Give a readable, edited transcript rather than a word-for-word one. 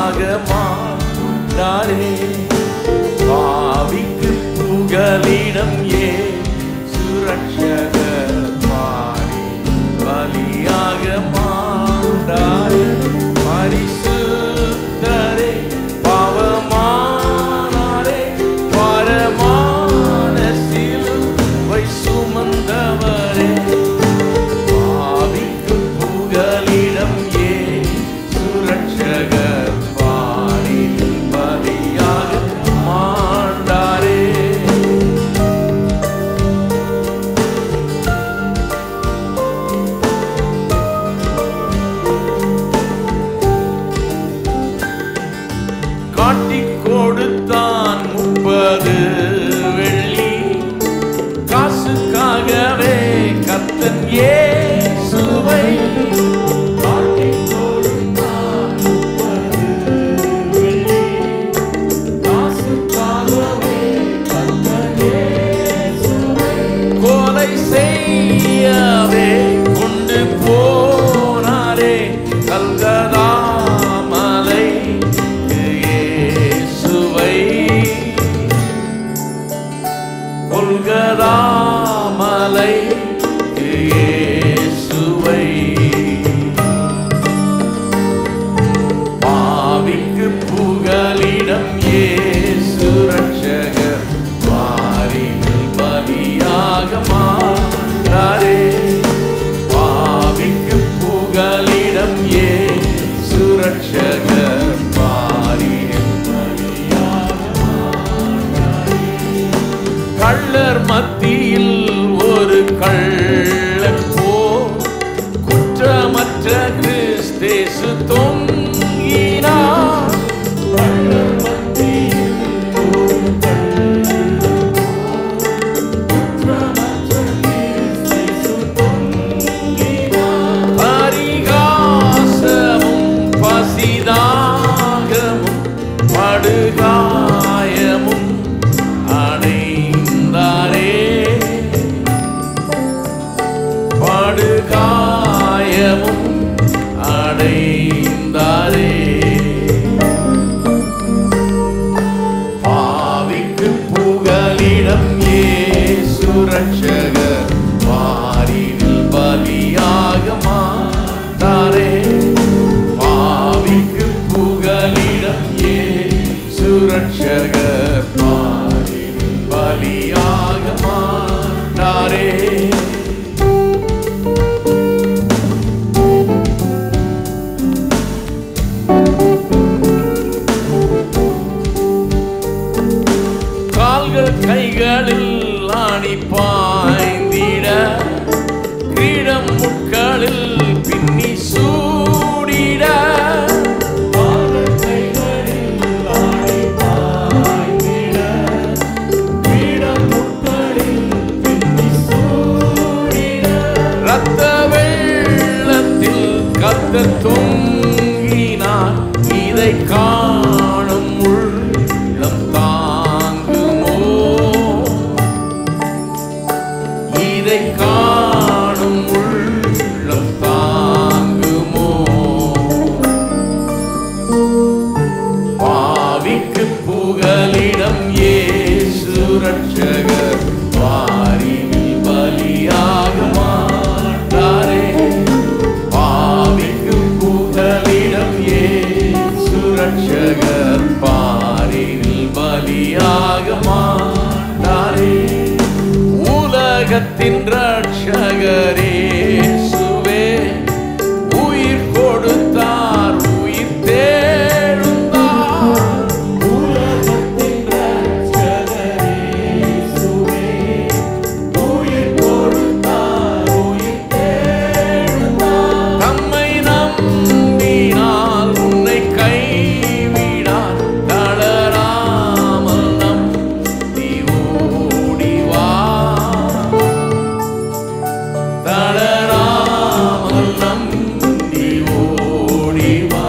பலியாக மாறாரே. பாவிக்கு புகலிடம் சுரட்சகர் மாறி பலியாக மாறாரே. பரிசுத்தரே பாவமானாரே, பரமான சிலுவை சுமந்தவரே. பாவிக்கு புகலிடம் சுரட்சகர் மாறி பலியாக மாண்டாரே. காட்டிக் கொடுத்தான் 30 வெள்ளி காசுக்காகவே கர்த்தன் இயேசுவை. காட்டிக் கொடுத்தான் 30 வெள்ளி காசுக்காகவே கர்த்தன் இயேசுவை. கொலை செய்யவே கொண்டு போனாரே கல்கதா மலை இயேசுவை. கொல்கதா மலை இயேசுவை. பாவிக்கு புகலிடம் இயேசு ரட்சகர் மாறி பலியாக மாறாரே. பாவிக்கு புகலிடம் இயேசு ரட்சகர் மாறி பலியாக மாறாரே. கள்ளர் மத்தியில் ஒரு கள்ளன் போல் குற்றமற்ற கிறிஸ்தேசு தொங்கினார். கள்ளர் மத்தியில் ஒரு கள்ளன் போல் குற்றமற்ற கிறிஸ்தேசு தொங்கினார். பரிகாசமும் பசிதாகமும் படுகாயமும் அடைந்தாரே. படுகாயமும் அடைந்தாரே. பாவிக்கு புகலிடம் இயேசு ரட்சகர் மாறினில் பலியாக மாட்டாரே. பாவிக்கு புகலிடம் இயேசு ரட்சகர் மாறினில் பலியாக மாட்டாரே. கால்கள் கைகளில் ஆணி பாய்ந்திட கிரீடம் முட்களில் பின்னி சூடிட. கால்கள் கைகளில் ஆணி பாய்ந்திட கிரீடம் முட்களில் பின்னி சூடிட. இரத்த வெள்ளத்தில் கர்த்தர் தொங்கினார். இதை காணும் உள்ளம் தாங்குமோ? இதை காணும் உள்ளம் தாங்குமோ? பாவிக்கு புகலிடம் இயேசு ரட்சகர் மாறினில் பலியாக மாட்டாரே. பாவிக்கு புகலிடம் இயேசு ரட்சகர் மாறினில் பலியாக மாட்டாரே. உலகத்தின் ரட்சகரே இயேசுவே உயிர் கொடுத்தார், உயிர் தேழுந்தார். உலகத்தின் ரட்சகரே இயேசுவே உயிர் கொடுத்தார், உயிர் தேழுந்தார். தம்மை நம்பினால் உன்னை கைவிடார். தளராமல் நம்பி ஓடி வா. தளராமல் நம்பி ஓடி வா.